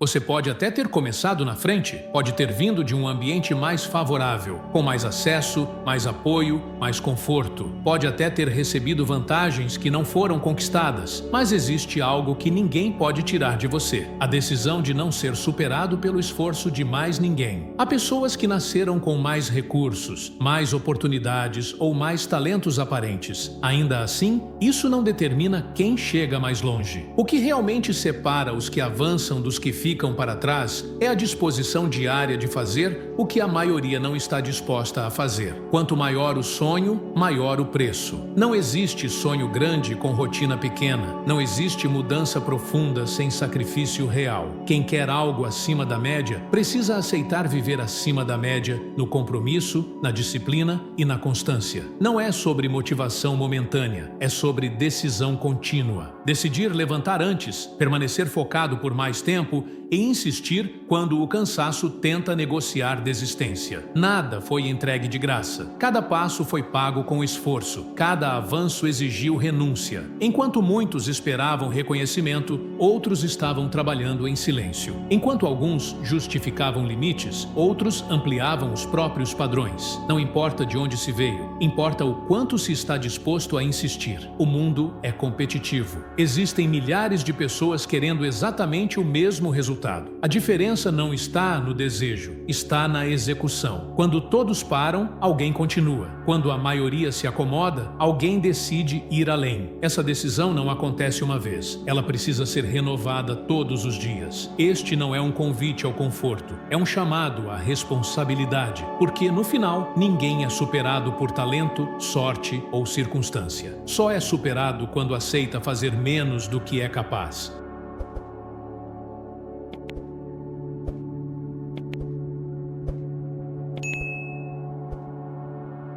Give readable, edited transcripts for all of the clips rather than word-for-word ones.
Você pode até ter começado na frente, pode ter vindo de um ambiente mais favorável, com mais acesso, mais apoio, mais conforto. Pode até ter recebido vantagens que não foram conquistadas, mas existe algo que ninguém pode tirar de você: a decisão de não ser superado pelo esforço de mais ninguém. Há pessoas que nasceram com mais recursos, mais oportunidades ou mais talentos aparentes. Ainda assim, isso não determina quem chega mais longe. O que realmente separa os que avançam dos que ficam para trás é a disposição diária de fazer o que a maioria não está disposta a fazer. Quanto maior o sonho, maior o preço. Não existe sonho grande com rotina pequena. Não existe mudança profunda sem sacrifício real. Quem quer algo acima da média precisa aceitar viver acima da média no compromisso, na disciplina e na constância. Não é sobre motivação momentânea, é sobre decisão contínua. Decidir levantar antes, permanecer focado por mais tempo e insistir quando o cansaço tenta negociar desistência. Nada foi entregue de graça. Cada passo foi pago com esforço. Cada avanço exigiu renúncia. Enquanto muitos esperavam reconhecimento, outros estavam trabalhando em silêncio. Enquanto alguns justificavam limites, outros ampliavam os próprios padrões. Não importa de onde se veio, importa o quanto se está disposto a insistir. O mundo é competitivo. Existem milhares de pessoas querendo exatamente o mesmo resultado. A diferença não está no desejo, está na execução. Quando todos param, alguém continua. Quando a maioria se acomoda, alguém decide ir além. Essa decisão não acontece uma vez. Ela precisa ser renovada todos os dias. Este não é um convite ao conforto, é um chamado à responsabilidade, porque no final, ninguém é superado por talento, sorte ou circunstância. Só é superado quando aceita fazer menos do que é capaz.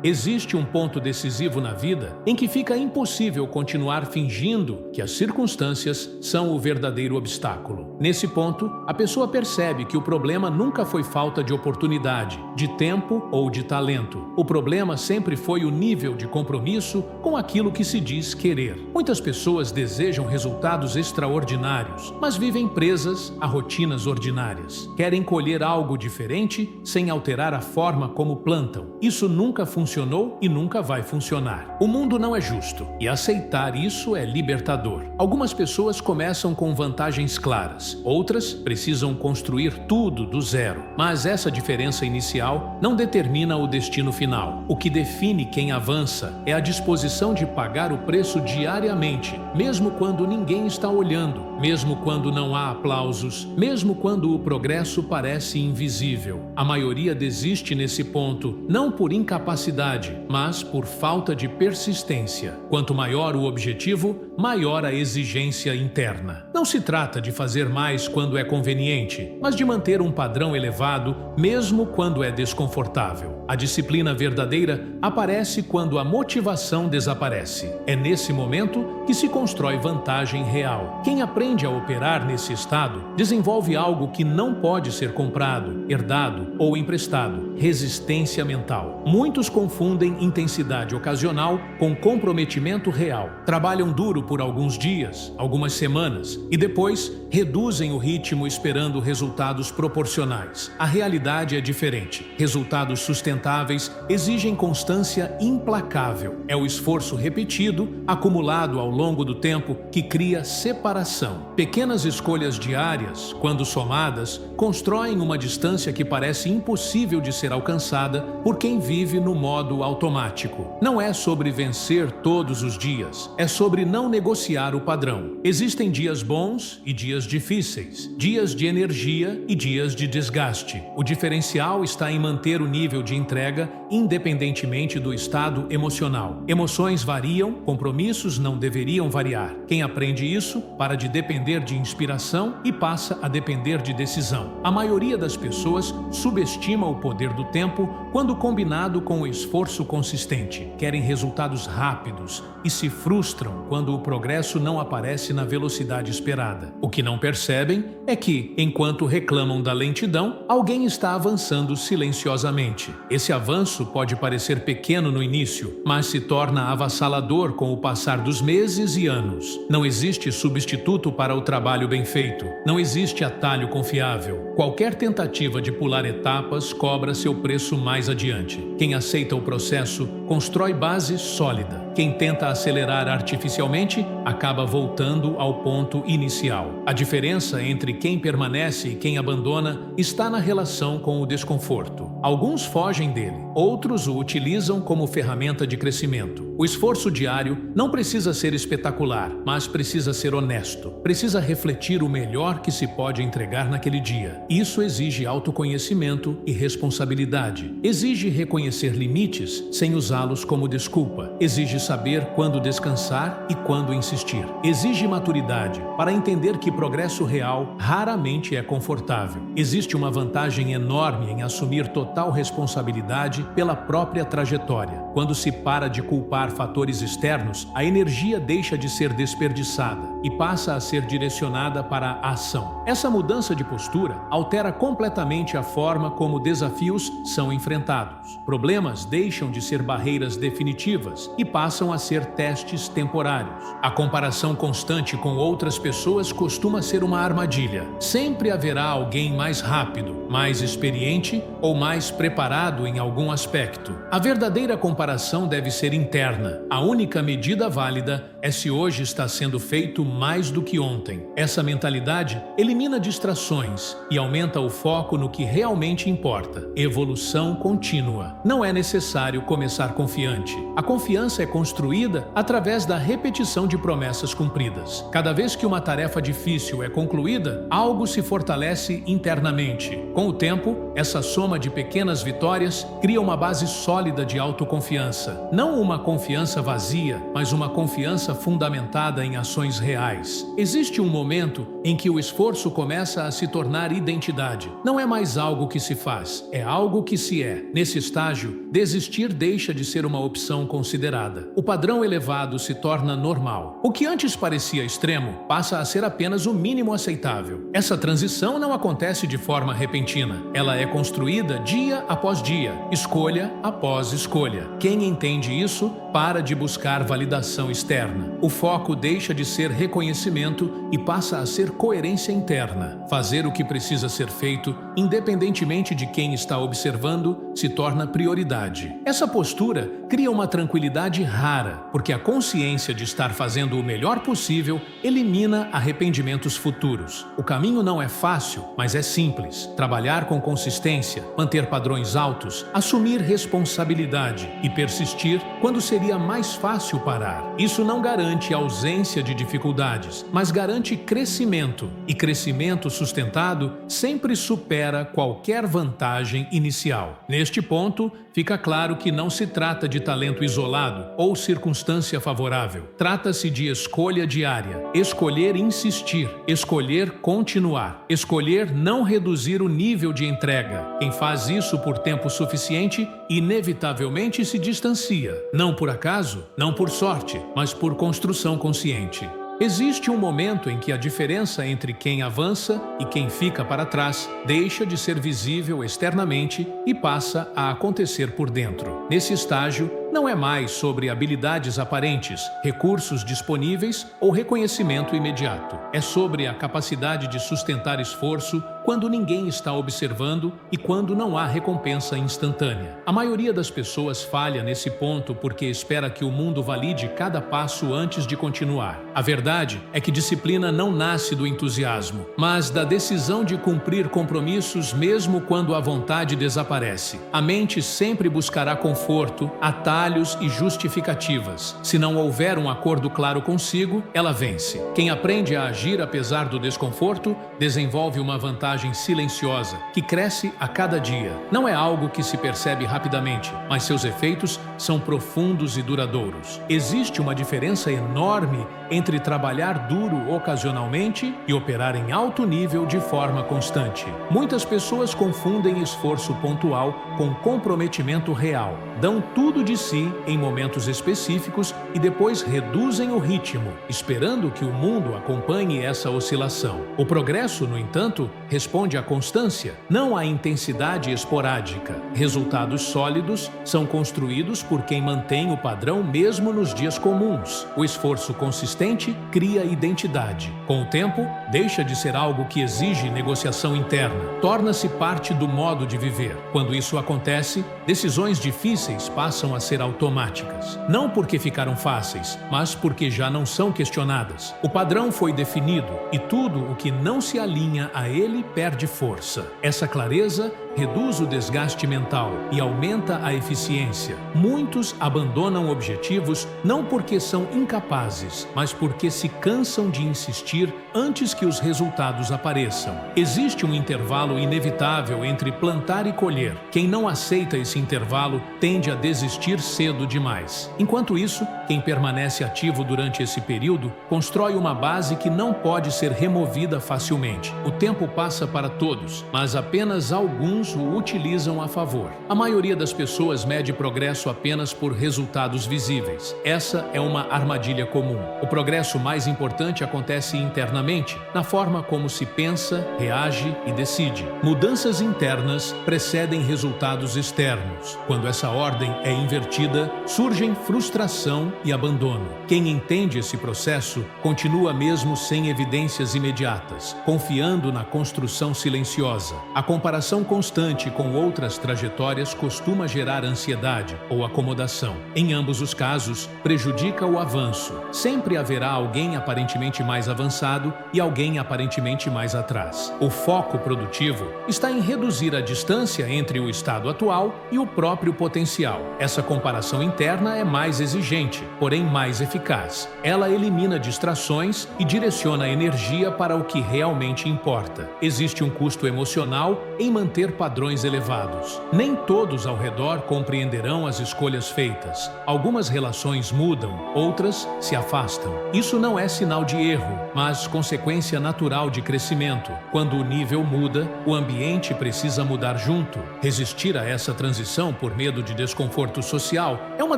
Existe um ponto decisivo na vida em que fica impossível continuar fingindo que as circunstâncias são o verdadeiro obstáculo. Nesse ponto, a pessoa percebe que o problema nunca foi falta de oportunidade, de tempo ou de talento. O problema sempre foi o nível de compromisso com aquilo que se diz querer. Muitas pessoas desejam resultados extraordinários, mas vivem presas a rotinas ordinárias. Querem colher algo diferente sem alterar a forma como plantam. Isso nunca funcionou e nunca vai funcionar. O mundo não é justo, e aceitar isso é libertador. Algumas pessoas começam com vantagens claras, outras precisam construir tudo do zero. Mas essa diferença inicial não determina o destino final. O que define quem avança é a disposição de pagar o preço diariamente, mesmo quando ninguém está olhando, mesmo quando não há aplausos, mesmo quando o progresso parece invisível. A maioria desiste nesse ponto, não por incapacidade, mas por falta de persistência. Quanto maior o objetivo, maior a exigência interna. Não se trata de fazer mais quando é conveniente, mas de manter um padrão elevado, mesmo quando é desconfortável. A disciplina verdadeira aparece quando a motivação desaparece. É nesse momento que se constrói vantagem real. Quem aprende a operar nesse estado desenvolve algo que não pode ser comprado, herdado ou emprestado: resistência mental. Muitos confundem intensidade ocasional com comprometimento real. Trabalham duro por alguns dias, algumas semanas, e depois reduzem o ritmo esperando resultados proporcionais. A realidade é diferente. Resultados sustentáveis exigem constância implacável. É o esforço repetido, acumulado ao longo do tempo, que cria separação. Pequenas escolhas diárias, quando somadas, constroem uma distância que parece impossível de ser alcançada por quem vive no modo automático. Não é sobre vencer todos os dias, é sobre não negociar o padrão. Existem dias bons e dias difíceis, dias de energia e dias de desgaste. O diferencial está em manter o nível de entrega independentemente do estado emocional. Emoções variam, compromissos não deveriam variar. Quem aprende isso para de depender de inspiração e passa a depender de decisão. A maioria das pessoas subestima o poder do tempo quando combinado com o esforço consistente. Querem resultados rápidos e se frustram quando o progresso não aparece na velocidade esperada. O que não não percebem é que, enquanto reclamam da lentidão, alguém está avançando silenciosamente. Esse avanço pode parecer pequeno no início, mas se torna avassalador com o passar dos meses e anos. Não existe substituto para o trabalho bem feito. Não existe atalho confiável. Qualquer tentativa de pular etapas cobra seu preço mais adiante. Quem aceita o processo constrói base sólida. Quem tenta acelerar artificialmente acaba voltando ao ponto inicial. A diferença entre quem permanece e quem abandona está na relação com o desconforto. Alguns fogem dele, outros o utilizam como ferramenta de crescimento. O esforço diário não precisa ser espetacular, mas precisa ser honesto. Precisa refletir o melhor que se pode entregar naquele dia. Isso exige autoconhecimento e responsabilidade. Exige reconhecer limites sem usá-los como desculpa. Exige saber quando descansar e quando insistir. Exige maturidade para entender que progresso real raramente é confortável. Existe uma vantagem enorme em assumir total responsabilidade pela própria trajetória. Quando se para de culpar fatores externos, a energia deixa de ser desperdiçada e passa a ser direcionada para a ação. Essa mudança de postura altera completamente a forma como desafios são enfrentados. Problemas deixam de ser barreiras definitivas e passam a ser testes temporários. A comparação constante com outras pessoas costuma ser uma armadilha. Sempre haverá alguém mais rápido, mais experiente ou mais preparado em algum aspecto. A verdadeira comparação deve ser interna. A única medida válida é se hoje está sendo feito mais do que ontem. Essa mentalidade elimina distrações e aumenta o foco no que realmente importa. Evolução contínua. Não é necessário começar confiante. A confiança é construída através da repetição de promessas cumpridas. Cada vez que uma tarefa difícil é concluída, algo se fortalece internamente. Com o tempo, essa soma de pequenas vitórias cria uma base sólida de autoconfiança. Não uma confiança vazia, mas uma confiança fundamentada em ações reais. Existe um momento em que o esforço começa a se tornar identidade. Não é mais algo que se faz, é algo que se é. Nesse estágio, desistir deixa de ser uma opção considerada. O padrão elevado se torna normal. O que antes parecia extremo passa a ser apenas o mínimo aceitável. Essa transição não acontece de forma repentina. Ela é construída dia após dia, escolha após escolha. Quem entende isso para de buscar validação externa. O foco deixa de ser reconhecimento e passa a ser coerência interna. Fazer o que precisa ser feito, independentemente de quem está observando, se torna prioridade. Essa postura cria uma tranquilidade rara, porque a consciência de estar fazendo o melhor possível elimina arrependimentos futuros. O caminho não é fácil, mas é simples. Trabalhar com consistência, manter padrões altos, assumir responsabilidade e persistir quando seria mais fácil parar. Isso não garante ausência de dificuldades, mas garante crescimento. E crescimento sustentado sempre supera qualquer vantagem inicial. Neste ponto, fica claro que não se trata de talento isolado ou circunstância favorável. Trata-se de escolha diária. Escolher insistir, escolher continuar, escolher não reduzir o nível de entrega. Quem faz isso por tempo suficiente, inevitavelmente se distancia. Não por acaso, não por sorte, mas por construção consciente. Existe um momento em que a diferença entre quem avança e quem fica para trás deixa de ser visível externamente e passa a acontecer por dentro. Nesse estágio, não é mais sobre habilidades aparentes, recursos disponíveis ou reconhecimento imediato. É sobre a capacidade de sustentar esforço quando ninguém está observando e quando não há recompensa instantânea. A maioria das pessoas falha nesse ponto porque espera que o mundo valide cada passo antes de continuar. A verdade é que disciplina não nasce do entusiasmo, mas da decisão de cumprir compromissos mesmo quando a vontade desaparece. A mente sempre buscará conforto, atalhos e justificativas. Se não houver um acordo claro consigo, ela vence. Quem aprende a agir apesar do desconforto, desenvolve uma vantagem sabotagem silenciosa que cresce a cada dia. Não é algo que se percebe rapidamente, mas seus efeitos são profundos e duradouros. Existe uma diferença enorme entre trabalhar duro ocasionalmente e operar em alto nível de forma constante. Muitas pessoas confundem esforço pontual com comprometimento real. Dão tudo de si em momentos específicos e depois reduzem o ritmo, esperando que o mundo acompanhe essa oscilação. O progresso, no entanto, responde à constância, não à intensidade esporádica. Resultados sólidos são construídos por quem mantém o padrão mesmo nos dias comuns. O esforço consistente cria identidade. Com o tempo, deixa de ser algo que exige negociação interna. Torna-se parte do modo de viver. Quando isso acontece, decisões difíceis passam a ser automáticas. Não porque ficaram fáceis, mas porque já não são questionadas. O padrão foi definido e tudo o que não se alinha a ele perde força. Essa clareza reduz o desgaste mental e aumenta a eficiência. Muitos abandonam objetivos não porque são incapazes, mas porque se cansam de insistir antes que os resultados apareçam. Existe um intervalo inevitável entre plantar e colher. Quem não aceita esse intervalo tende a desistir cedo demais. Enquanto isso, quem permanece ativo durante esse período constrói uma base que não pode ser removida facilmente. O tempo passa para todos, mas apenas alguns o utilizam a favor. A maioria das pessoas mede progresso apenas por resultados visíveis. Essa é uma armadilha comum. O progresso mais importante acontece internamente, na forma como se pensa, reage e decide. Mudanças internas precedem resultados externos. Quando essa ordem é invertida, surgem frustração e abandono. Quem entende esse processo continua mesmo sem evidências imediatas, confiando na construção silenciosa. A comparação constante com outras trajetórias costuma gerar ansiedade ou acomodação. Em ambos os casos, prejudica o avanço. Sempre haverá alguém aparentemente mais avançado e alguém aparentemente mais atrás. O foco produtivo está em reduzir a distância entre o estado atual e o próprio potencial. Essa comparação interna é mais exigente, porém mais eficaz. Ela elimina distrações e direciona a energia para o que realmente importa. Existe um custo emocional em manter padrões elevados. Nem todos ao redor compreenderão as escolhas feitas. Algumas relações mudam, outras se afastam. Isso não é sinal de erro, mas consequência natural de crescimento. Quando o nível muda, o ambiente precisa mudar junto. Resistir a essa transição por medo de desconforto social é uma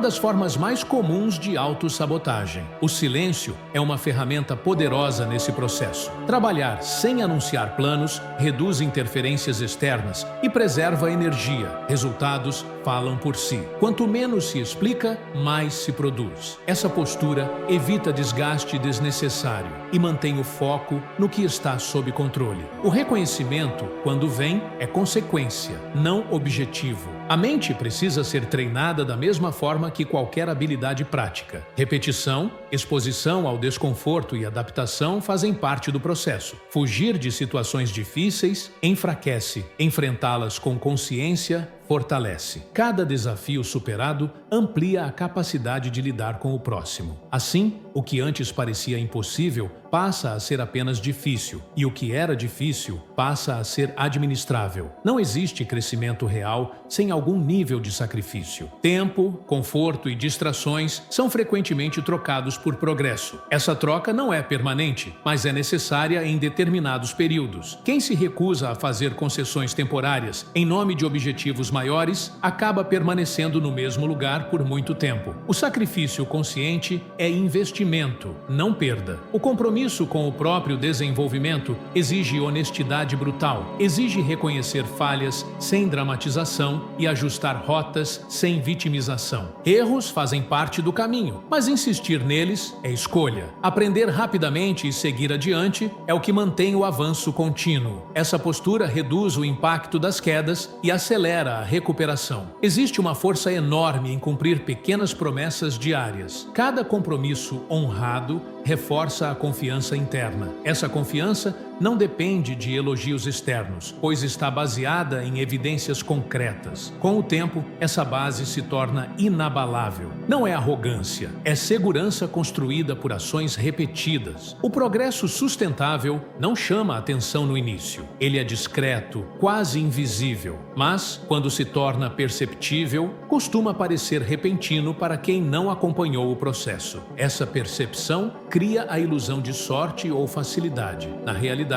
das formas mais comuns de autossabotagem. O silêncio é uma ferramenta poderosa nesse processo. Trabalhar sem anunciar planos reduz interferências externas e preserva energia. Resultados falam por si. Quanto menos se explica, mais se produz. Essa postura evita desgaste desnecessário e mantém o foco no que está sob controle. O reconhecimento, quando vem, é consequência, não objetivo. A mente precisa ser treinada da mesma forma que qualquer habilidade prática. Repetição, exposição ao desconforto e adaptação fazem parte do processo. Fugir de situações difíceis enfraquece. Enfrentá-las com consciência fortalece. Cada desafio superado amplia a capacidade de lidar com o próximo. Assim, o que antes parecia impossível passa a ser apenas difícil, e o que era difícil passa a ser administrável. Não existe crescimento real sem algum nível de sacrifício. Tempo, conforto e distrações são frequentemente trocados por progresso. Essa troca não é permanente, mas é necessária em determinados períodos. Quem se recusa a fazer concessões temporárias em nome de objetivos maiores acaba permanecendo no mesmo lugar por muito tempo. O sacrifício consciente é investimento, não perda. O compromisso com o próprio desenvolvimento exige honestidade brutal, exige reconhecer falhas sem dramatização e ajustar rotas sem vitimização. Erros fazem parte do caminho, mas insistir neles é escolha. Aprender rapidamente e seguir adiante é o que mantém o avanço contínuo. Essa postura reduz o impacto das quedas e acelera a recuperação. Existe uma força enorme em cumprir pequenas promessas diárias. Cada compromisso honrado reforça a confiança interna. Essa confiança não depende de elogios externos, pois está baseada em evidências concretas. Com o tempo, essa base se torna inabalável. Não é arrogância, é segurança construída por ações repetidas. O progresso sustentável não chama a atenção no início. Ele é discreto, quase invisível, mas, quando se torna perceptível, costuma parecer repentino para quem não acompanhou o processo. Essa percepção cria a ilusão de sorte ou facilidade. Na realidade,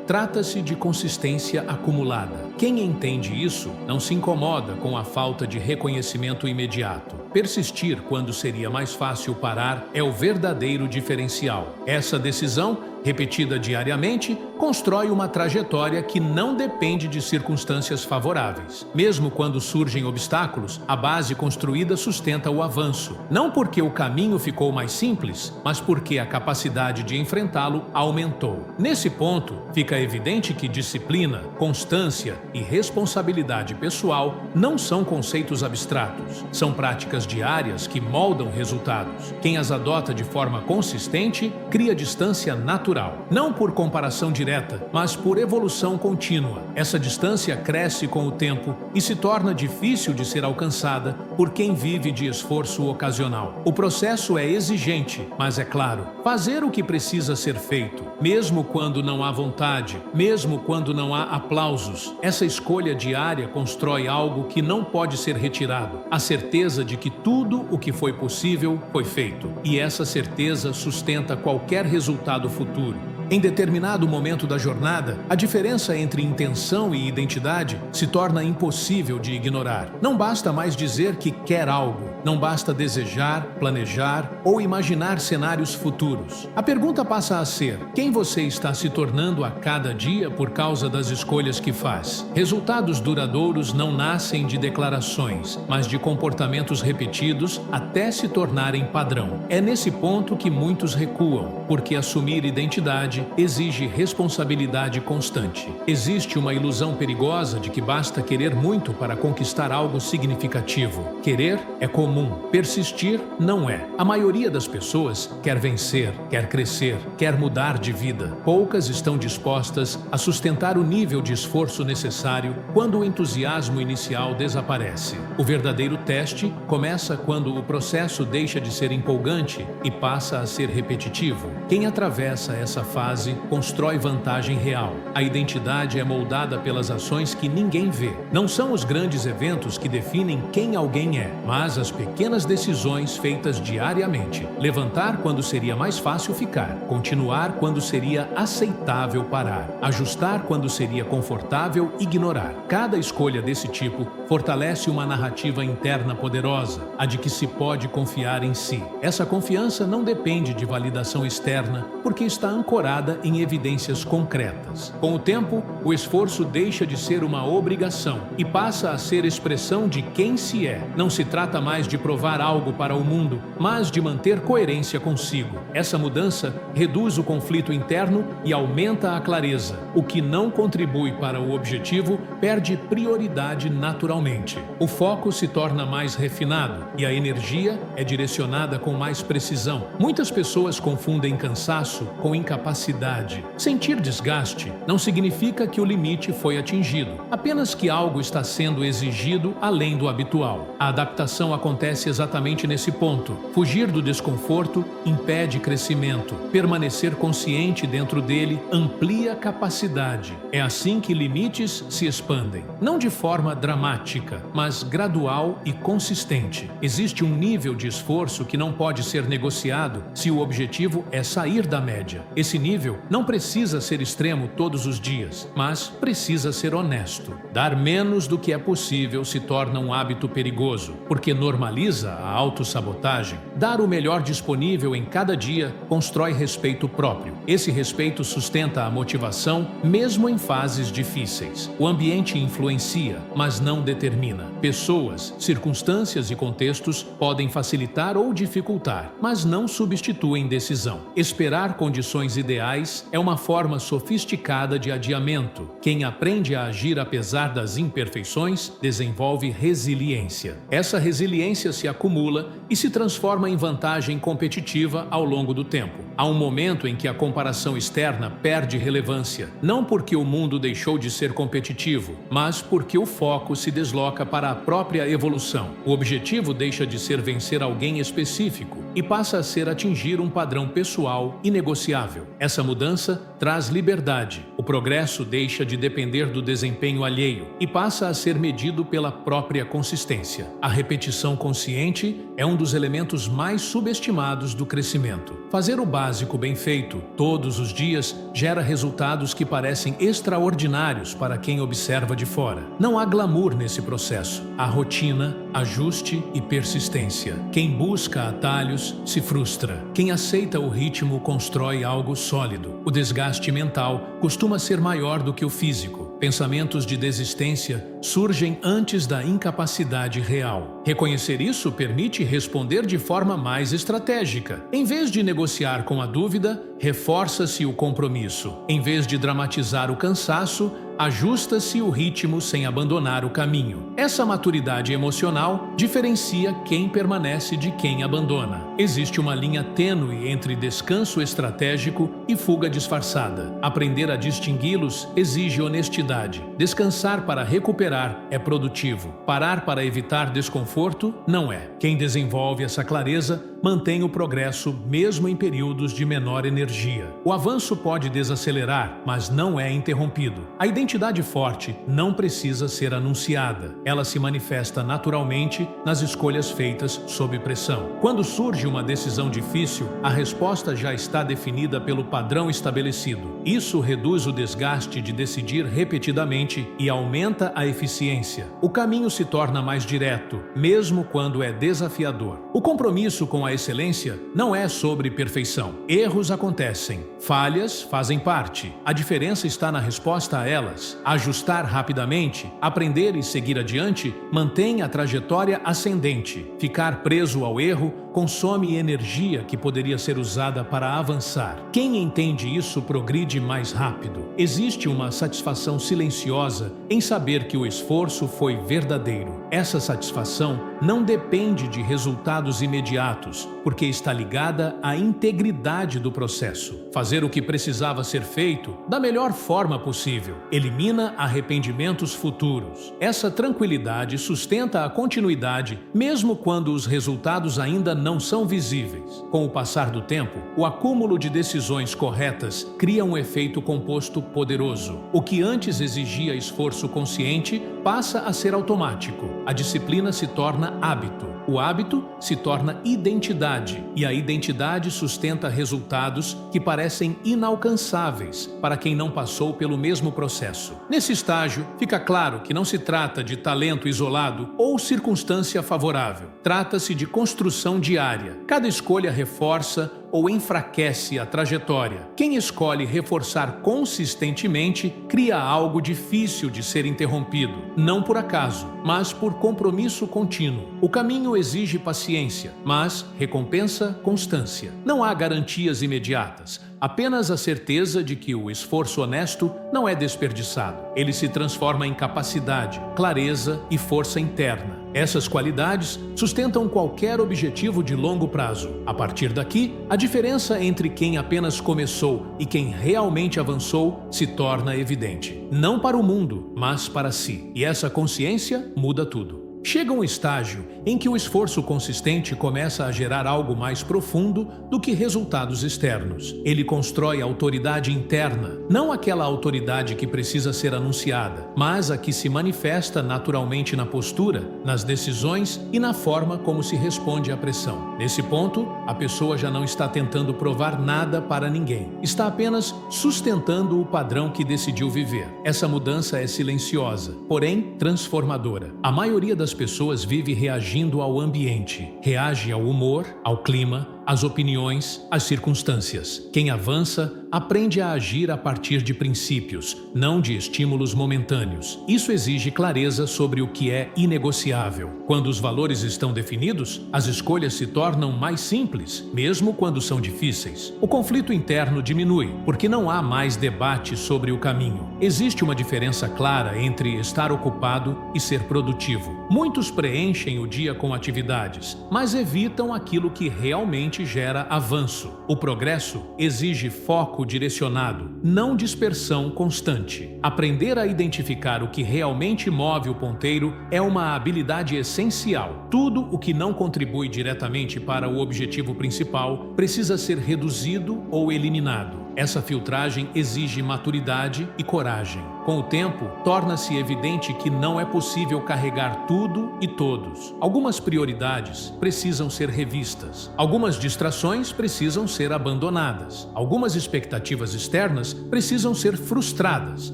trata-se de consistência acumulada. Quem entende isso não se incomoda com a falta de reconhecimento imediato. Persistir quando seria mais fácil parar é o verdadeiro diferencial. Essa decisão, repetida diariamente, constrói uma trajetória que não depende de circunstâncias favoráveis. Mesmo quando surgem obstáculos, a base construída sustenta o avanço. Não porque o caminho ficou mais simples, mas porque a capacidade de enfrentá-lo aumentou. Nesse ponto, fica evidente que disciplina, constância e responsabilidade pessoal não são conceitos abstratos. São práticas diárias que moldam resultados. Quem as adota de forma consistente, cria distância natural. Não por comparação direta, mas por evolução contínua. Essa distância cresce com o tempo e se torna difícil de ser alcançada por quem vive de esforço ocasional. O processo é exigente, mas é claro, fazer o que precisa ser feito, mesmo quando não há vontade, mesmo quando não há aplausos. Essa escolha diária constrói algo que não pode ser retirado. A certeza de que tudo o que foi possível foi feito. E essa certeza sustenta qualquer resultado futuro. Em determinado momento da jornada, a diferença entre intenção e identidade se torna impossível de ignorar. Não basta mais dizer que quer algo, não basta desejar, planejar ou imaginar cenários futuros. A pergunta passa a ser: quem você está se tornando a cada dia por causa das escolhas que faz? Resultados duradouros não nascem de declarações, mas de comportamentos repetidos até se tornarem padrão. É nesse ponto que muitos recuam, porque assumir identidade exige responsabilidade constante. Existe uma ilusão perigosa de que basta querer muito para conquistar algo significativo. Querer é comum, persistir não é. A maioria das pessoas quer vencer, quer crescer, quer mudar de vida. Poucas estão dispostas a sustentar o nível de esforço necessário quando o entusiasmo inicial desaparece. O verdadeiro teste começa quando o processo deixa de ser empolgante e passa a ser repetitivo. Quem atravessa essa fase constrói vantagem real. A identidade é moldada pelas ações que ninguém vê. Não são os grandes eventos que definem quem alguém é, mas as pequenas decisões feitas diariamente. Levantar quando seria mais fácil ficar, continuar quando seria aceitável parar, ajustar quando seria confortável ignorar. Cada escolha desse tipo fortalece uma narrativa interna poderosa, a de que se pode confiar em si. Essa confiança não depende de validação externa, porque está ancorada em evidências concretas. Com o tempo, o esforço deixa de ser uma obrigação e passa a ser expressão de quem se é. Não se trata mais de provar algo para o mundo, mas de manter coerência consigo. Essa mudança reduz o conflito interno e aumenta a clareza. O que não contribui para o objetivo perde prioridade naturalmente. O foco se torna mais refinado e a energia é direcionada com mais precisão. Muitas pessoas confundem cansaço com incapacidade. Sentir desgaste não significa que o limite foi atingido, apenas que algo está sendo exigido além do habitual. A adaptação acontece exatamente nesse ponto. Fugir do desconforto impede crescimento. Permanecer consciente dentro dele amplia capacidade. É assim que limites se expandem. Não de forma dramática, mas gradual e consistente. Existe um nível de esforço que não pode ser negociado se o objetivo é sair da média. Esse nível não precisa ser extremo todos os dias, mas precisa ser honesto. Dar menos do que é possível se torna um hábito perigoso, porque normaliza a autossabotagem. Dar o melhor disponível em cada dia constrói respeito próprio. Esse respeito sustenta a motivação, mesmo em fases difíceis. O ambiente influencia, mas não determina. Pessoas, circunstâncias e contextos podem facilitar ou dificultar, mas não substituem decisão. Esperar condições ideais é uma forma sofisticada de adiamento. Quem aprende a agir apesar das imperfeições desenvolve resiliência. Essa resiliência experiência se acumula e se transforma em vantagem competitiva ao longo do tempo. Há um momento em que a comparação externa perde relevância, não porque o mundo deixou de ser competitivo, mas porque o foco se desloca para a própria evolução. O objetivo deixa de ser vencer alguém específico e passa a ser atingir um padrão pessoal inegociável. Essa mudança traz liberdade. O progresso deixa de depender do desempenho alheio e passa a ser medido pela própria consistência. A repetição consciente é um dos elementos mais subestimados do crescimento. Fazer o básico bem feito todos os dias gera resultados que parecem extraordinários para quem observa de fora. Não há glamour nesse processo. Há rotina, ajuste e persistência. Quem busca atalhos se frustra. Quem aceita o ritmo constrói algo sólido. O desgaste mental costuma ser maior do que o físico. Pensamentos de desistência surgem antes da incapacidade real. Reconhecer isso permite responder de forma mais estratégica. Em vez de negociar com a dúvida, reforça-se o compromisso. Em vez de dramatizar o cansaço, ajusta-se o ritmo sem abandonar o caminho. Essa maturidade emocional diferencia quem permanece de quem abandona. Existe uma linha tênue entre descanso estratégico e fuga disfarçada. Aprender a distingui-los exige honestidade. Descansar para recuperar é produtivo. Parar para evitar desconforto não é. Quem desenvolve essa clareza mantém o progresso mesmo em períodos de menor energia. O avanço pode desacelerar, mas não é interrompido. A identidade forte não precisa ser anunciada. Ela se manifesta naturalmente nas escolhas feitas sob pressão. Quando surge uma decisão difícil, a resposta já está definida pelo padrão estabelecido. Isso reduz o desgaste de decidir repetidamente e aumenta a eficiência. O caminho se torna mais direto, mesmo quando é desafiador. O compromisso com a excelência não é sobre perfeição. Erros acontecem, falhas fazem parte. A diferença está na resposta a elas. Ajustar rapidamente, aprender e seguir adiante mantém a trajetória ascendente. Ficar preso ao erro consome energia que poderia ser usada para avançar. Quem entende isso progride mais rápido. Existe uma satisfação silenciosa em saber que o esforço foi verdadeiro. Essa satisfação não depende de resultados imediatos, porque está ligada à integridade do processo. Fazer o que precisava ser feito da melhor forma possível elimina arrependimentos futuros. Essa tranquilidade sustenta a continuidade, mesmo quando os resultados ainda não são visíveis. Com o passar do tempo, o acúmulo de decisões corretas cria um efeito composto poderoso. O que antes exigia esforço consciente passa a ser automático. A disciplina se torna hábito. O hábito se torna identidade, e a identidade sustenta resultados que parecem inalcançáveis para quem não passou pelo mesmo processo. Nesse estágio, fica claro que não se trata de talento isolado ou circunstância favorável. Trata-se de construção diária. Cada escolha reforça ou enfraquece a trajetória. Quem escolhe reforçar consistentemente cria algo difícil de ser interrompido, não por acaso, mas por compromisso contínuo. O caminho exige paciência, mas recompensa constância. Não há garantias imediatas, apenas a certeza de que o esforço honesto não é desperdiçado. Ele se transforma em capacidade, clareza e força interna. Essas qualidades sustentam qualquer objetivo de longo prazo. A partir daqui, a diferença entre quem apenas começou e quem realmente avançou se torna evidente. Não para o mundo, mas para si. E essa consciência muda tudo. Chega um estágio em que o esforço consistente começa a gerar algo mais profundo do que resultados externos. Ele constrói autoridade interna, não aquela autoridade que precisa ser anunciada, mas a que se manifesta naturalmente na postura, nas decisões e na forma como se responde à pressão. Nesse ponto, a pessoa já não está tentando provar nada para ninguém. Está apenas sustentando o padrão que decidiu viver. Essa mudança é silenciosa, porém transformadora. A maioria das pessoas vive reagindo ao ambiente, reage ao humor, ao clima, as opiniões, as circunstâncias. Quem avança, aprende a agir a partir de princípios, não de estímulos momentâneos. Isso exige clareza sobre o que é inegociável. Quando os valores estão definidos, as escolhas se tornam mais simples, mesmo quando são difíceis. O conflito interno diminui, porque não há mais debate sobre o caminho. Existe uma diferença clara entre estar ocupado e ser produtivo. Muitos preenchem o dia com atividades, mas evitam aquilo que realmente gera avanço. O progresso exige foco direcionado, não dispersão constante. Aprender a identificar o que realmente move o ponteiro é uma habilidade essencial. Tudo o que não contribui diretamente para o objetivo principal precisa ser reduzido ou eliminado. Essa filtragem exige maturidade e coragem. Com o tempo, torna-se evidente que não é possível carregar tudo e todos. Algumas prioridades precisam ser revistas. Algumas distrações precisam ser abandonadas. Algumas expectativas externas precisam ser frustradas.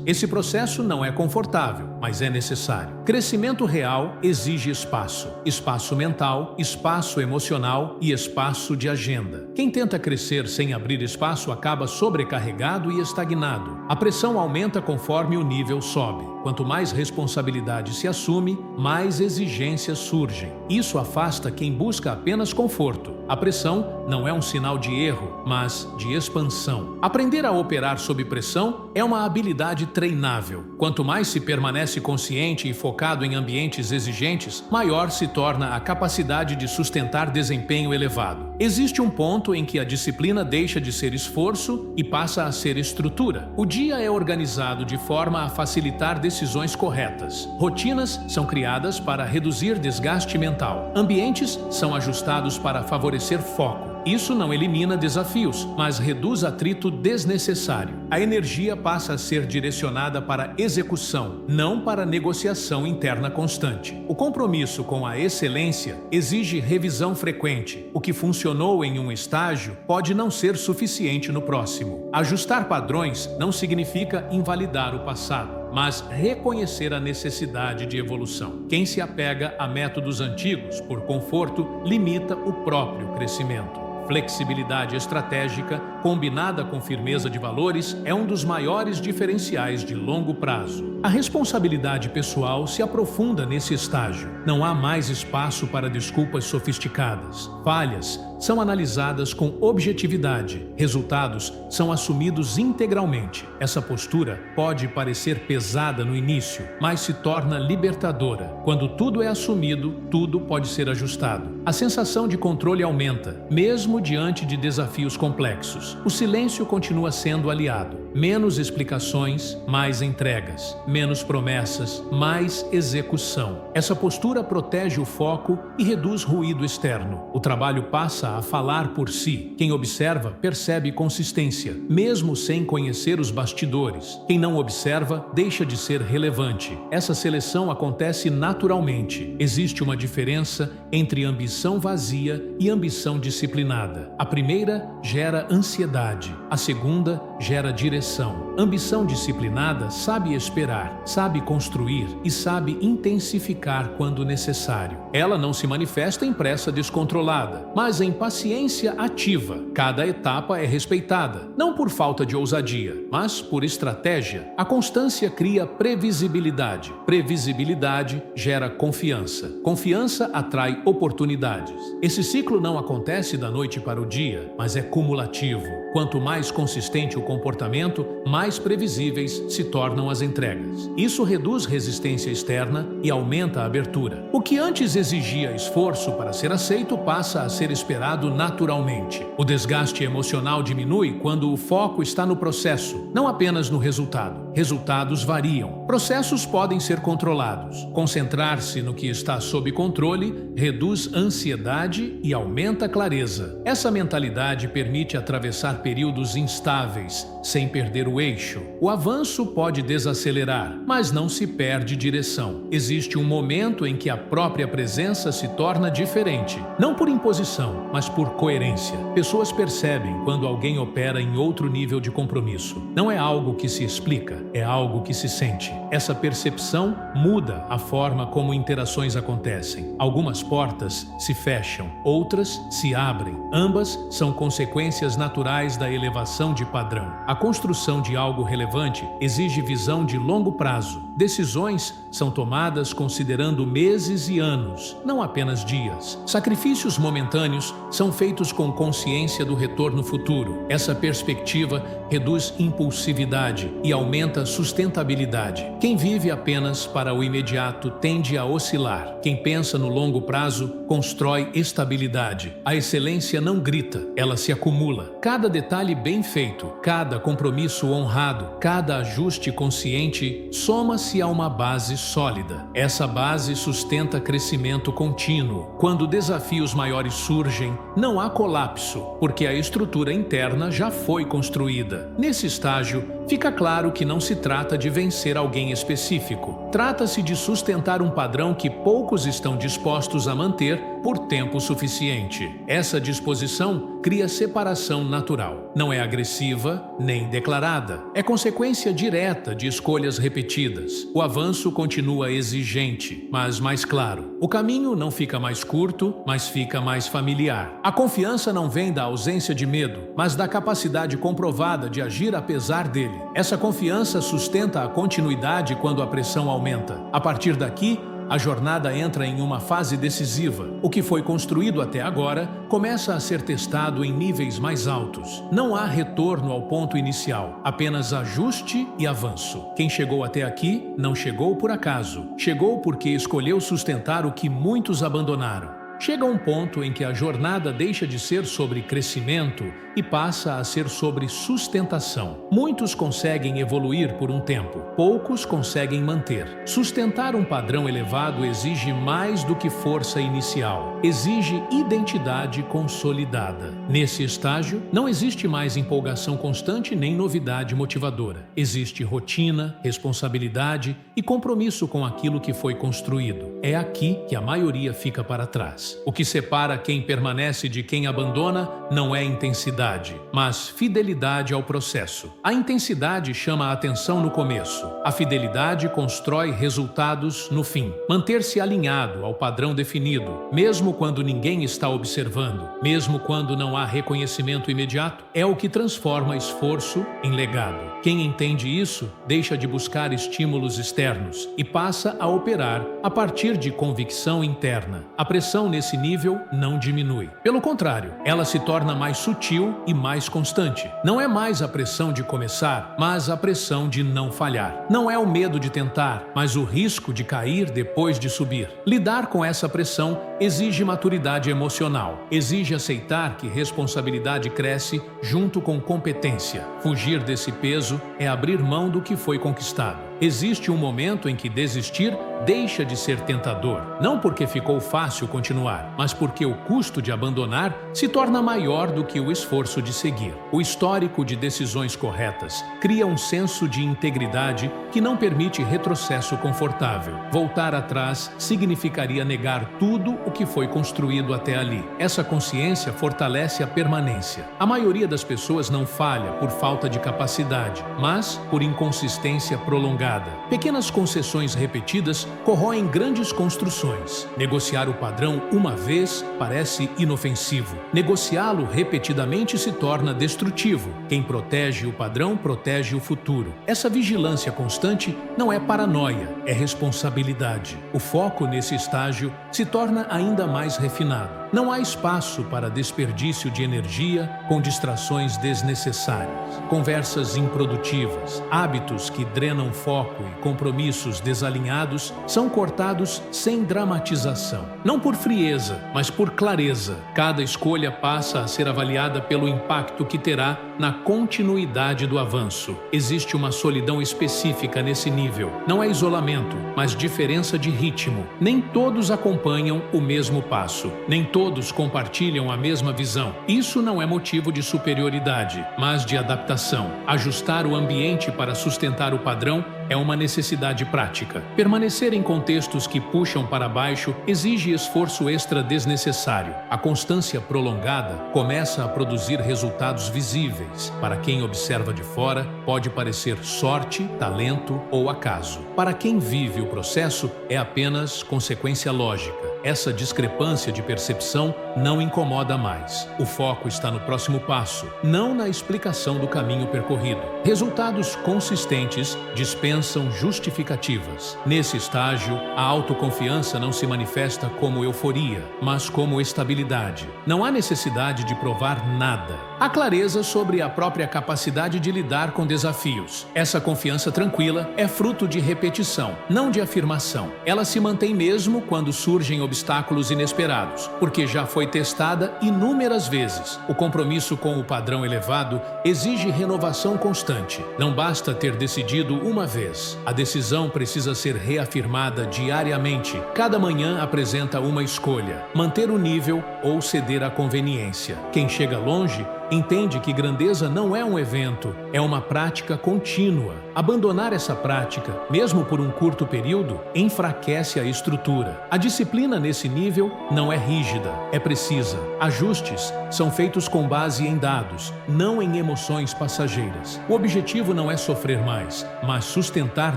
Esse processo não é confortável, mas é necessário. Crescimento real exige espaço. Espaço mental, espaço emocional e espaço de agenda. Quem tenta crescer sem abrir espaço acaba sobrecarregado e estagnado. A pressão aumenta conforme o nível sobe. Quanto mais responsabilidade se assume, mais exigências surgem. Isso afasta quem busca apenas conforto. A pressão não é um sinal de erro, mas de expansão. Aprender a operar sob pressão é uma habilidade treinável. Quanto mais se permanece consciente e focado em ambientes exigentes, maior se torna a capacidade de sustentar desempenho elevado. Existe um ponto em que a disciplina deixa de ser esforço e passa a ser estrutura. O dia é organizado de forma a facilitar decisões corretas. Rotinas são criadas para reduzir desgaste mental. Ambientes são ajustados para favorecer foco. Isso não elimina desafios, mas reduz atrito desnecessário. A energia passa a ser direcionada para execução, não para negociação interna constante. O compromisso com a excelência exige revisão frequente. O que funcionou em um estágio pode não ser suficiente no próximo. Ajustar padrões não significa invalidar o passado, mas reconhecer a necessidade de evolução. Quem se apega a métodos antigos por conforto limita o próprio crescimento. Flexibilidade estratégica, combinada com firmeza de valores, é um dos maiores diferenciais de longo prazo. A responsabilidade pessoal se aprofunda nesse estágio. Não há mais espaço para desculpas sofisticadas. Falhas são analisadas com objetividade. Resultados são assumidos integralmente. Essa postura pode parecer pesada no início, mas se torna libertadora. Quando tudo é assumido, tudo pode ser ajustado. A sensação de controle aumenta, mesmo diante de desafios complexos. O silêncio continua sendo aliado. Menos explicações, mais entregas. Menos promessas, mais execução. Essa postura protege o foco e reduz ruído externo. O trabalho passa a falar por si. Quem observa percebe consistência, mesmo sem conhecer os bastidores. Quem não observa deixa de ser relevante. Essa seleção acontece naturalmente. Existe uma diferença entre ambição vazia e ambição disciplinada. A primeira gera ansiedade, a segunda gera direção. Ambição disciplinada sabe esperar, sabe construir e sabe intensificar quando necessário. Ela não se manifesta em pressa descontrolada, mas em paciência ativa. Cada etapa é respeitada, não por falta de ousadia, mas por estratégia. A constância cria previsibilidade. Previsibilidade gera confiança. Confiança atrai oportunidades. Esse ciclo não acontece da noite para o dia, mas é cumulativo. Quanto mais consistente o comportamento, mais previsíveis se tornam as entregas. Isso reduz resistência externa e aumenta a abertura. O que antes exigia esforço para ser aceito passa a ser esperado naturalmente. O desgaste emocional diminui quando o foco está no processo, não apenas no resultado. Resultados variam. Processos podem ser controlados. Concentrar-se no que está sob controle reduz ansiedade e aumenta a clareza. Essa mentalidade permite atravessar períodos instáveis, sem perder o eixo. O avanço pode desacelerar, mas não se perde direção. Existe um momento em que a própria presença se torna diferente, não por imposição, mas por coerência. Pessoas percebem quando alguém opera em outro nível de compromisso. Não é algo que se explica, é algo que se sente. Essa percepção muda a forma como interações acontecem. Algumas portas se fecham, outras se abrem. Ambas são consequências naturais da elevação de padrão. A construção de algo relevante exige visão de longo prazo. Decisões são tomadas considerando meses e anos, não apenas dias. Sacrifícios momentâneos são feitos com consciência do retorno futuro. Essa perspectiva reduz impulsividade e aumenta sustentabilidade. Quem vive apenas para o imediato tende a oscilar. Quem pensa no longo prazo constrói estabilidade. A excelência não grita, ela se acumula. Cada detalhe bem feito, cada compromisso honrado, cada ajuste consciente soma-se a uma base sólida. Essa base sustenta crescimento contínuo. Quando desafios maiores surgem, não há colapso, porque a estrutura interna já foi construída. Nesse estágio, fica claro que não se trata de vencer alguém específico. Trata-se de sustentar um padrão que poucos estão dispostos a manter por tempo suficiente. Essa disposição cria separação natural. Não é agressiva nem declarada. É consequência direta de escolhas repetidas. O avanço continua exigente, mas mais claro. O caminho não fica mais curto, mas fica mais familiar. A confiança não vem da ausência de medo, mas da capacidade comprovada de agir apesar dele. Essa confiança sustenta a continuidade quando a pressão aumenta. A partir daqui, a jornada entra em uma fase decisiva. O que foi construído até agora começa a ser testado em níveis mais altos. Não há retorno ao ponto inicial, apenas ajuste e avanço. Quem chegou até aqui não chegou por acaso. Chegou porque escolheu sustentar o que muitos abandonaram. Chega um ponto em que a jornada deixa de ser sobre crescimento e passa a ser sobre sustentação. Muitos conseguem evoluir por um tempo, poucos conseguem manter. Sustentar um padrão elevado exige mais do que força inicial, exige identidade consolidada. Nesse estágio, não existe mais empolgação constante nem novidade motivadora. Existe rotina, responsabilidade e compromisso com aquilo que foi construído. É aqui que a maioria fica para trás. O que separa quem permanece de quem abandona não é intensidade, mas fidelidade ao processo. A intensidade chama a atenção no começo. A fidelidade constrói resultados no fim. Manter-se alinhado ao padrão definido, mesmo quando ninguém está observando, mesmo quando não há reconhecimento imediato, é o que transforma esforço em legado. Quem entende isso deixa de buscar estímulos externos e passa a operar a partir de convicção interna. A pressão nesse nível não diminui. Pelo contrário, ela se torna mais sutil e mais constante. Não é mais a pressão de começar, mas a pressão de não falhar. Não é o medo de tentar, mas o risco de cair depois de subir. Lidar com essa pressão exige maturidade emocional. Exige aceitar que responsabilidade cresce junto com competência. Fugir desse peso é abrir mão do que foi conquistado. Existe um momento em que desistir deixa de ser tentador, não porque ficou fácil continuar, mas porque o custo de abandonar se torna maior do que o esforço de seguir. O histórico de decisões corretas cria um senso de integridade que não permite retrocesso confortável. Voltar atrás significaria negar tudo o que foi construído até ali. Essa consciência fortalece a permanência. A maioria das pessoas não falha por falta de capacidade, mas por inconsistência prolongada. Pequenas concessões repetidas corroem grandes construções. Negociar o padrão uma vez parece inofensivo. Negociá-lo repetidamente se torna destrutivo. Quem protege o padrão protege o futuro. Essa vigilância constante não é paranoia, é responsabilidade. O foco nesse estágio se torna ainda mais refinado. Não há espaço para desperdício de energia com distrações desnecessárias, conversas improdutivas, hábitos que drenam foco e compromissos desalinhados são cortados sem dramatização. Não por frieza, mas por clareza. Cada escolha passa a ser avaliada pelo impacto que terá na continuidade do avanço. Existe uma solidão específica nesse nível. Não é isolamento, mas diferença de ritmo. Nem todos acompanham o mesmo passo. Nem todos compartilham a mesma visão. Isso não é motivo de superioridade, mas de adaptação. Ajustar o ambiente para sustentar o padrão é uma necessidade prática. Permanecer em contextos que puxam para baixo exige esforço extra desnecessário. A constância prolongada começa a produzir resultados visíveis. Para quem observa de fora, pode parecer sorte, talento ou acaso. Para quem vive o processo, é apenas consequência lógica. Essa discrepância de percepção não incomoda mais. O foco está no próximo passo, não na explicação do caminho percorrido. Resultados consistentes dispensam justificativas. Nesse estágio, a autoconfiança não se manifesta como euforia, mas como estabilidade. Não há necessidade de provar nada. Há clareza sobre a própria capacidade de lidar com desafios. Essa confiança tranquila é fruto de repetição, não de afirmação. Ela se mantém mesmo quando surgem obstáculos inesperados, porque já foi testada inúmeras vezes. O compromisso com o padrão elevado exige renovação constante. Não basta ter decidido uma vez. A decisão precisa ser reafirmada diariamente. Cada manhã apresenta uma escolha: manter o nível ou ceder à conveniência. Quem chega longe entende que grandeza não é um evento, é uma prática contínua. Abandonar essa prática, mesmo por um curto período, enfraquece a estrutura. A disciplina nesse nível não é rígida, é precisa. Ajustes são feitos com base em dados, não em emoções passageiras. O objetivo não é sofrer mais, mas sustentar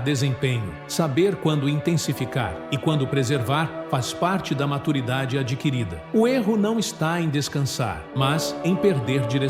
desempenho. Saber quando intensificar e quando preservar faz parte da maturidade adquirida. O erro não está em descansar, mas em perder direção.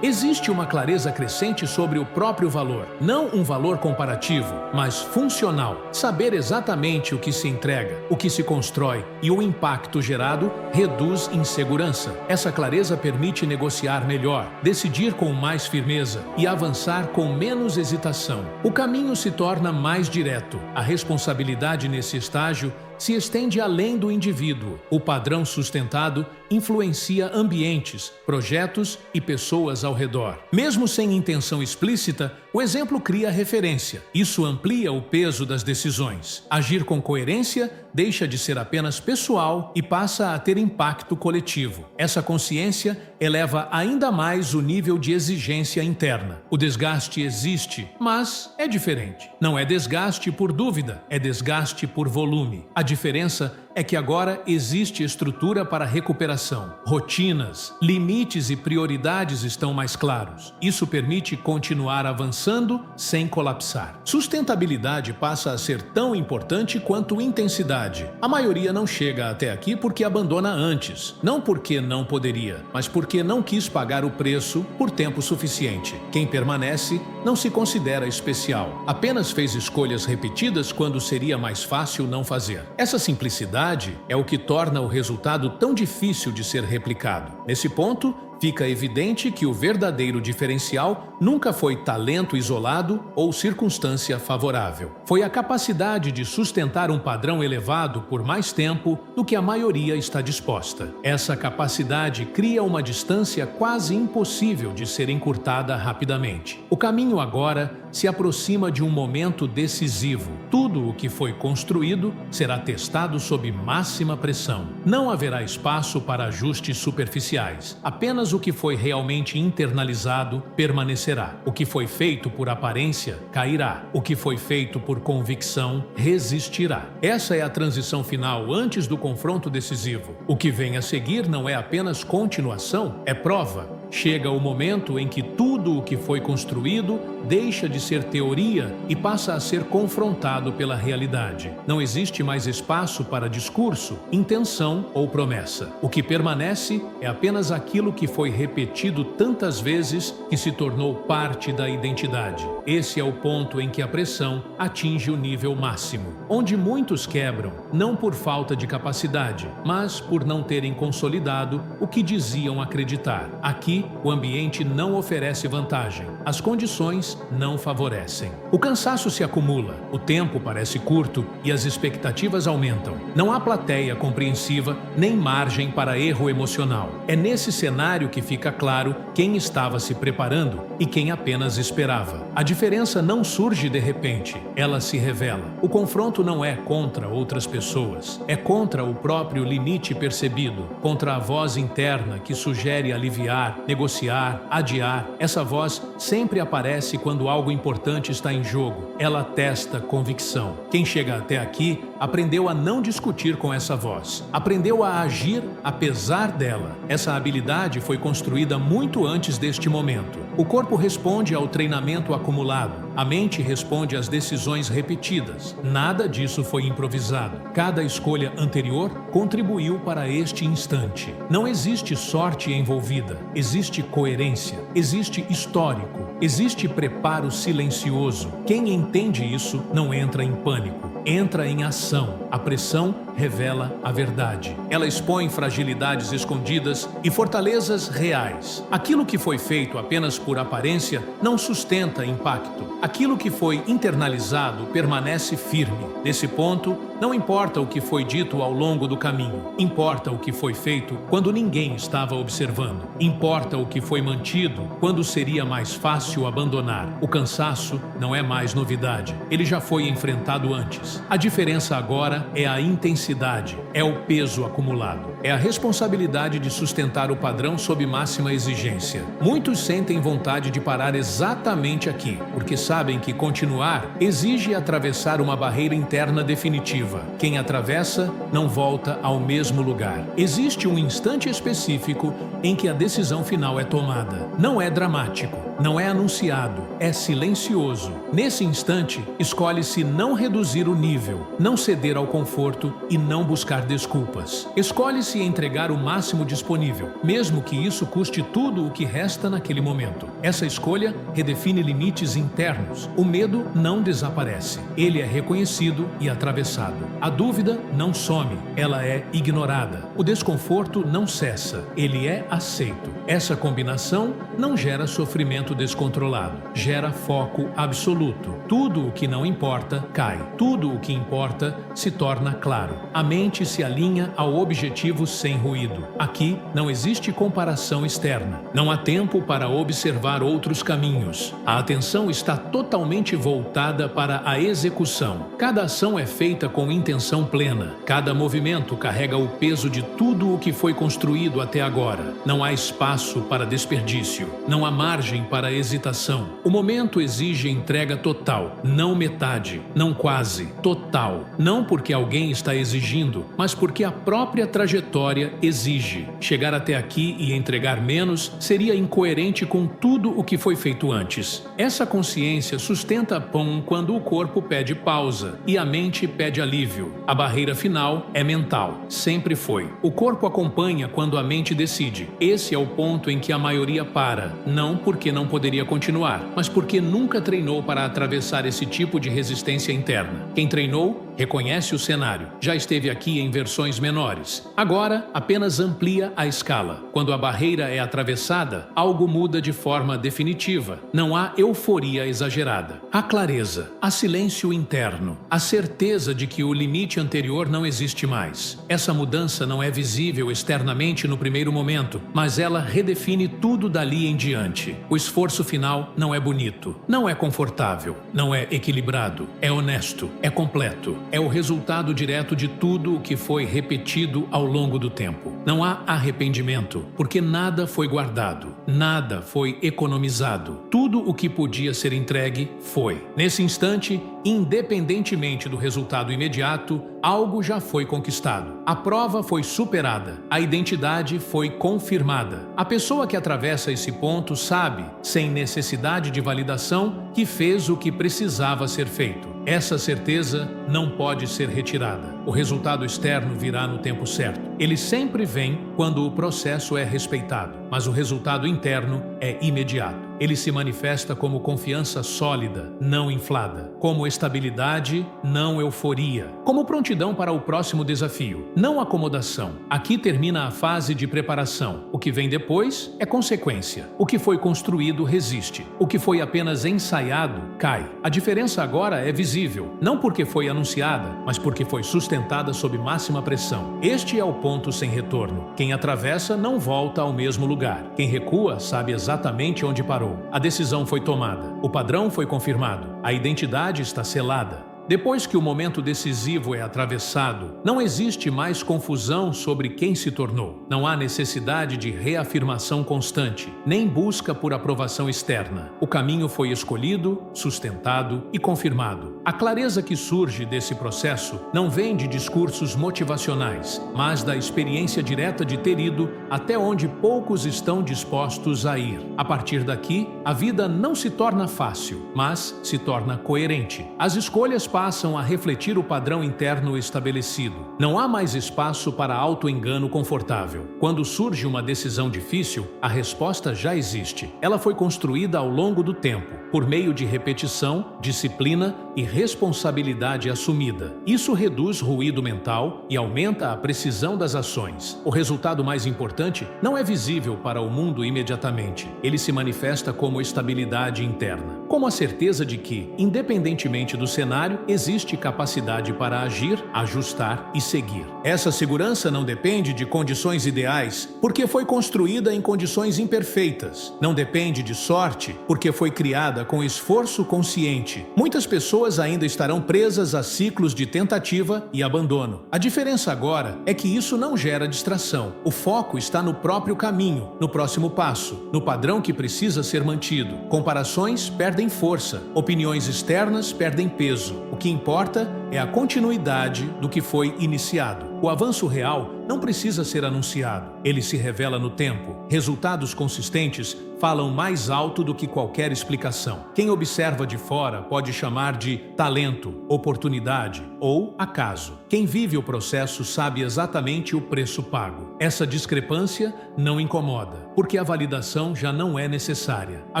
Existe uma clareza crescente sobre o próprio valor, não um valor comparativo, mas funcional. Saber exatamente o que se entrega, o que se constrói e o impacto gerado reduz insegurança. Essa clareza permite negociar melhor, decidir com mais firmeza e avançar com menos hesitação. O caminho se torna mais direto. A responsabilidade nesse estágio se estende além do indivíduo. O padrão sustentado influencia ambientes, projetos e pessoas ao redor. Mesmo sem intenção explícita, o exemplo cria referência. Isso amplia o peso das decisões. Agir com coerência deixa de ser apenas pessoal e passa a ter impacto coletivo. Essa consciência eleva ainda mais o nível de exigência interna. O desgaste existe, mas é diferente. Não é desgaste por dúvida, é desgaste por volume. A diferença é que agora existe estrutura para recuperação. Rotinas, limites e prioridades estão mais claros. Isso permite continuar avançando sem colapsar. Sustentabilidade passa a ser tão importante quanto intensidade. A maioria não chega até aqui porque abandona antes. Não porque não poderia, mas porque não quis pagar o preço por tempo suficiente. Quem permanece não se considera especial. Apenas fez escolhas repetidas quando seria mais fácil não fazer. Essa simplicidade é o que torna o resultado tão difícil de ser replicado. Nesse ponto, fica evidente que o verdadeiro diferencial nunca foi talento isolado ou circunstância favorável. Foi a capacidade de sustentar um padrão elevado por mais tempo do que a maioria está disposta. Essa capacidade cria uma distância quase impossível de ser encurtada rapidamente. O caminho agora se aproxima de um momento decisivo. Tudo o que foi construído será testado sob máxima pressão. Não haverá espaço para ajustes superficiais. Apenas o que foi realmente internalizado permanecerá. O que foi feito por aparência cairá. O que foi feito por convicção resistirá. Essa é a transição final antes do confronto decisivo. O que vem a seguir não é apenas continuação, é prova. Chega o momento em que tudo o que foi construído deixa de ser teoria e passa a ser confrontado pela realidade. Não existe mais espaço para discurso, intenção ou promessa. O que permanece é apenas aquilo que foi repetido tantas vezes que se tornou parte da identidade. Esse é o ponto em que a pressão atinge o nível máximo, onde muitos quebram, não por falta de capacidade, mas por não terem consolidado o que diziam acreditar. Aqui, o ambiente não oferece vantagem, as condições não favorecem. O cansaço se acumula, o tempo parece curto e as expectativas aumentam. Não há plateia compreensiva nem margem para erro emocional. É nesse cenário que fica claro quem estava se preparando e quem apenas esperava. A diferença não surge de repente, ela se revela. O confronto não é contra outras pessoas, é contra o próprio limite percebido, contra a voz interna que sugere aliviar, negociar, adiar. Essa Essa voz sempre aparece quando algo importante está em jogo. Ela testa convicção. Quem chega até aqui aprendeu a não discutir com essa voz. Aprendeu a agir apesar dela. Essa habilidade foi construída muito antes deste momento. O corpo responde ao treinamento acumulado. A mente responde às decisões repetidas. Nada disso foi improvisado. Cada escolha anterior contribuiu para este instante. Não existe sorte envolvida. Existe coerência. Existe histórico. Existe preparo silencioso. Quem entende isso não entra em pânico. Entra em ação. A pressão revela a verdade. Ela expõe fragilidades escondidas e fortalezas reais. Aquilo que foi feito apenas por aparência não sustenta impacto. Aquilo que foi internalizado permanece firme. Nesse ponto, não importa o que foi dito ao longo do caminho. Importa o que foi feito quando ninguém estava observando. Importa o que foi mantido quando seria mais fácil abandonar. O cansaço não é mais novidade. Ele já foi enfrentado antes. A diferença agora é a intensidade, é o peso acumulado, é a responsabilidade de sustentar o padrão sob máxima exigência. Muitos sentem vontade de parar exatamente aqui, porque sabem que continuar exige atravessar uma barreira interna definitiva. Quem atravessa não volta ao mesmo lugar. Existe um instante específico em que a decisão final é tomada. Não é dramático, não é anunciado, é silencioso. Nesse instante, escolhe-se não reduzir o nível, não ceder ao conforto e não buscar desculpas. Escolhe-se entregar o máximo disponível, mesmo que isso custe tudo o que resta naquele momento. Essa escolha redefine limites internos. O medo não desaparece. Ele é reconhecido e atravessado. A dúvida não some, ela é ignorada. O desconforto não cessa, ele é aceito. Essa combinação não gera sofrimento descontrolado, gera foco absoluto. Tudo o que não importa cai. Tudo o que importa se torna claro. A mente se alinha ao objetivo sem ruído. Aqui não existe comparação externa. Não há tempo para observar outros caminhos. A atenção está totalmente voltada para a execução. Cada ação é feita com intenção plena. Cada movimento carrega o peso de tudo o que foi construído até agora. Não há espaço para desperdício. Não há margem para hesitação. O momento exige entrega total, não metade, não quase, total. Não porque alguém está exigindo, mas porque a própria trajetória exige. Chegar até aqui e entregar menos seria incoerente com tudo o que foi feito antes. Essa consciência sustenta pão quando o corpo pede pausa e a mente pede alívio. A barreira final é mental, sempre foi. O corpo acompanha quando a mente decide. Esse é o ponto em que a maioria para, não porque não poderia continuar, mas porque nunca treinou para atravessar esse tipo de resistência interna. Quem treinou, reconhece o cenário. Já esteve aqui em versões menores. Agora, apenas amplia a escala. Quando a barreira é atravessada, algo muda de forma definitiva. Não há euforia exagerada. Há clareza, há silêncio interno, a certeza de que o limite anterior não existe mais. Essa mudança não é visível externamente no primeiro momento, mas ela redefine tudo dali em diante. O esforço final não é bonito, não é confortável, não é equilibrado, é honesto, é completo. É o resultado direto de tudo o que foi repetido ao longo do tempo. Não há arrependimento, porque nada foi guardado, nada foi economizado. Tudo o que podia ser entregue foi. Nesse instante, independentemente do resultado imediato, algo já foi conquistado. A prova foi superada, a identidade foi confirmada. A pessoa que atravessa esse ponto sabe, sem necessidade de validação, que fez o que precisava ser feito. Essa certeza não pode ser retirada. O resultado externo virá no tempo certo. Ele sempre vem quando o processo é respeitado, mas o resultado interno é imediato. Ele se manifesta como confiança sólida, não inflada, como estabilidade, não euforia, como prontidão para o próximo desafio, não acomodação. Aqui termina a fase de preparação. O que vem depois é consequência. O que foi construído resiste. O que foi apenas ensaiado cai. A diferença agora é visível, não porque foi anunciada, mas porque foi sustentada sob máxima pressão. Este é o ponto sem retorno. Quem atravessa não volta ao mesmo lugar. Quem recua sabe exatamente onde parou. A decisão foi tomada, o padrão foi confirmado, a identidade está selada. Depois que o momento decisivo é atravessado, não existe mais confusão sobre quem se tornou. Não há necessidade de reafirmação constante, nem busca por aprovação externa. O caminho foi escolhido, sustentado e confirmado. A clareza que surge desse processo não vem de discursos motivacionais, mas da experiência direta de ter ido até onde poucos estão dispostos a ir. A partir daqui, a vida não se torna fácil, mas se torna coerente. As escolhas passam a refletir o padrão interno estabelecido. Não há mais espaço para auto-engano confortável. Quando surge uma decisão difícil, a resposta já existe. Ela foi construída ao longo do tempo, por meio de repetição, disciplina e responsabilidade assumida. Isso reduz ruído mental e aumenta a precisão das ações. O resultado mais importante não é visível para o mundo imediatamente. Ele se manifesta como estabilidade interna, como a certeza de que, independentemente do cenário, existe capacidade para agir, ajustar e seguir. Essa segurança não depende de condições ideais, porque foi construída em condições imperfeitas. Não depende de sorte, porque foi criada com esforço consciente. Muitas pessoas ainda estarão presas a ciclos de tentativa e abandono. A diferença agora é que isso não gera distração. O foco está no próprio caminho, no próximo passo, no padrão que precisa ser mantido. Comparações perdem força, opiniões externas perdem peso. O que importa é a continuidade do que foi iniciado. O avanço real não precisa ser anunciado, ele se revela no tempo. Resultados consistentes falam mais alto do que qualquer explicação. Quem observa de fora pode chamar de talento, oportunidade ou acaso. Quem vive o processo sabe exatamente o preço pago. Essa discrepância não incomoda, porque a validação já não é necessária. A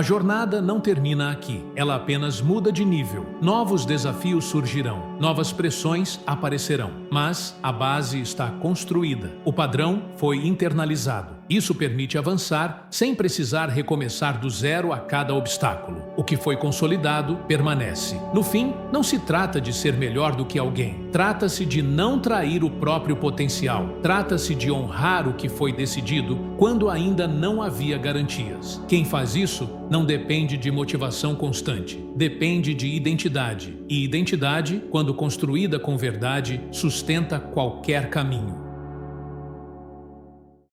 jornada não termina aqui, ela apenas muda de nível. Novos desafios surgirão, novas pressões aparecerão, mas a base está construída. O padrão foi internalizado. Isso permite avançar sem precisar recomeçar do zero a cada obstáculo. O que foi consolidado permanece. No fim, não se trata de ser melhor do que alguém. Trata-se de não trair o próprio potencial. Trata-se de honrar o que foi decidido quando ainda não havia garantias. Quem faz isso não depende de motivação constante. Depende de identidade. E identidade, quando construída com verdade, sustenta qualquer caminho.